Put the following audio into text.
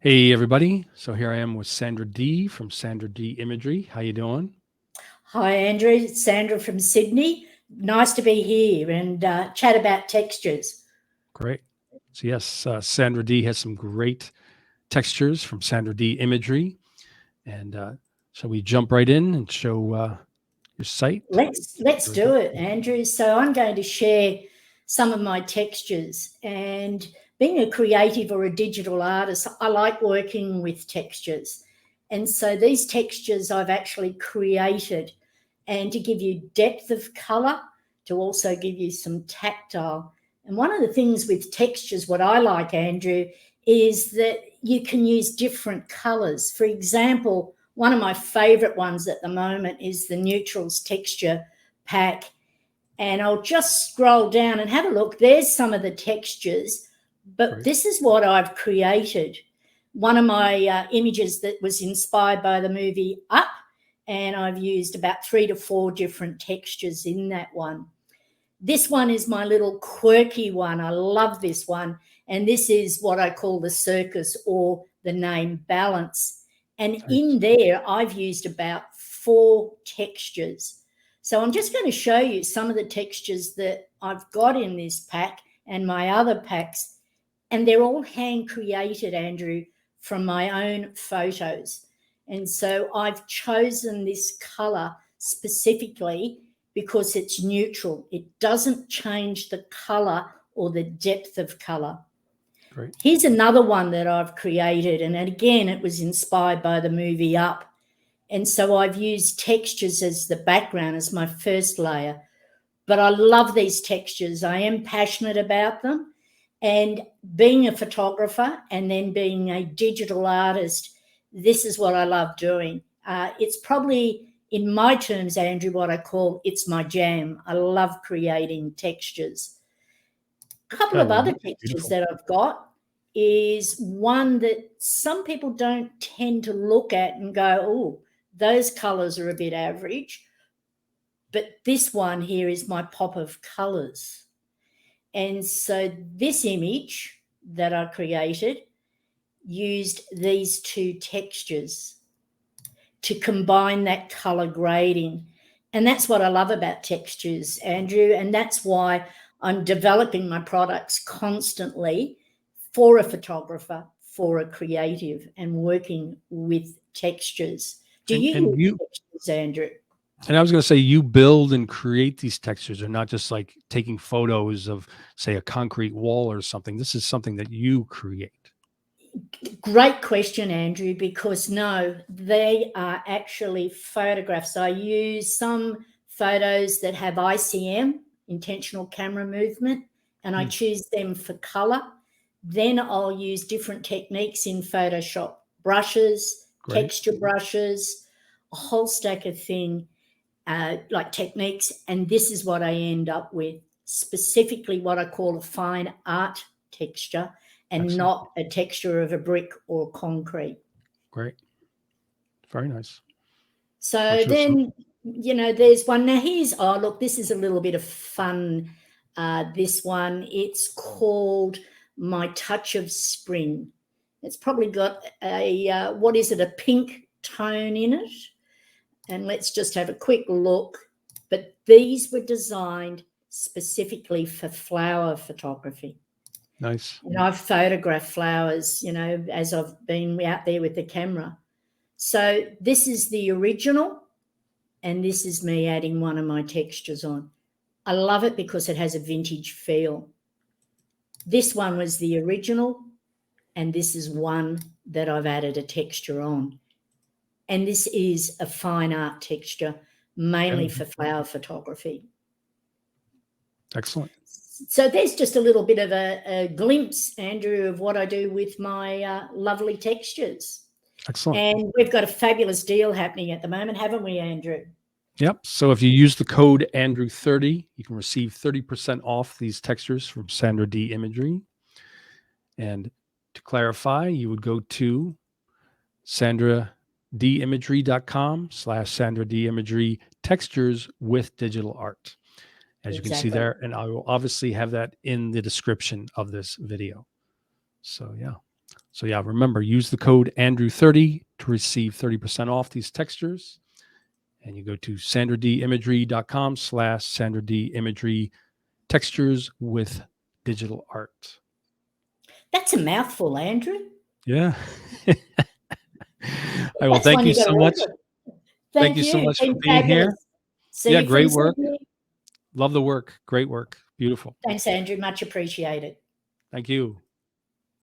Hey everybody. So here I am with Sandra D from Sandra D Imagery. How you doing? Hi, Andrew. It's Sandra from Sydney. Nice to be here and chat about textures. Great. So yes, Sandra D has some great textures from Sandra D Imagery. And shall we jump right in and show your site? Let's do it, Andrew. So I'm going to share some of my textures. And being a creative or a digital artist, I like working with textures. And so these textures I've actually created, and to give you depth of colour, to also give you some tactile. And one of the things with textures, what I like, Andrew, is that you can use different colours. For example, one of my favourite ones at the moment is the Neutrals texture pack. And I'll just scroll down and have a look. There's some of the textures, but this is what I've created. One of my images that was inspired by the movie Up, and I've used about 3 to 4 different textures in that one. This one is my little quirky one. I love this one. And this is what I call the circus, or the name balance. And in there, I've used about 4 textures. So I'm just going to show you some of the textures that I've got in this pack and my other packs. And they're all hand created, Andrew, from my own photos. And so I've chosen this colour specifically because it's neutral. It doesn't change the colour or the depth of colour. Great. Here's another one that I've created, and again, it was inspired by the movie Up. And so I've used textures as the background, as my first layer. But I love these textures. I am passionate about them. And being a photographer and then being a digital artist, this is what I love doing. It's probably, in my terms, Andrew, what I call it's my jam. I love creating textures. A couple of other textures that I've got is one that some people don't tend to look at and go, oh, those colours are a bit average. But this one here is my pop of colours. And so this image that I created used these 2 textures to combine that colour grading. And that's what I love about textures, Andrew. And that's why I'm developing my products constantly for a photographer, for a creative, and working with textures. Do you use textures, Andrew? And I was going to say, you build and create these textures, are not just like taking photos of, say, a concrete wall or something. This is something that you create. Great question, Andrew, because no, they are actually photographs. I use some photos that have ICM, intentional camera movement, and I choose them for colour. Then I'll use different techniques in Photoshop, brushes, texture brushes, a whole stack of thing, like techniques, and this is what I end up with, specifically what I call a fine art texture, and not a texture of a brick or concrete. Great. Very nice. So then, there's one. Now here's, oh, look, this is a little bit of fun. This one, it's called My Touch of Spring. It's probably got a, what is it, a pink tone in it. And let's just have a quick look. But these were designed specifically for flower photography. Nice. And I've photographed flowers, as I've been out there with the camera. So this is the original, and this is me adding one of my textures on. I love it because it has a vintage feel. This one was the original, and this is one that I've added a texture on. And this is a fine art texture, mainly for flower photography. Excellent. So there's just a little bit of a glimpse, Andrew, of what I do with my lovely textures. Excellent. And we've got a fabulous deal happening at the moment, haven't we, Andrew? Yep. So if you use the code Andrew30, you can receive 30% off these textures from Sandra D Imagery. And to clarify, you would go to sandradimagery.com/Sandra D Imagery textures with digital art. As you can see there, and I will obviously have that in the description of this video. So yeah. So yeah, remember, use the code Andrew30 to receive 30% off these textures. And you go to sandradimagery.com/Sandra D Imagery textures with digital art. That's a mouthful, Andrew. Yeah. I will That's thank one you you got so to much. work on. Thank Thank you so you. much for Been being here. fabulous. See Yeah, you from great work. Sydney. Love the work. Great work. Beautiful. Thanks, Andrew. Much appreciated. Thank you.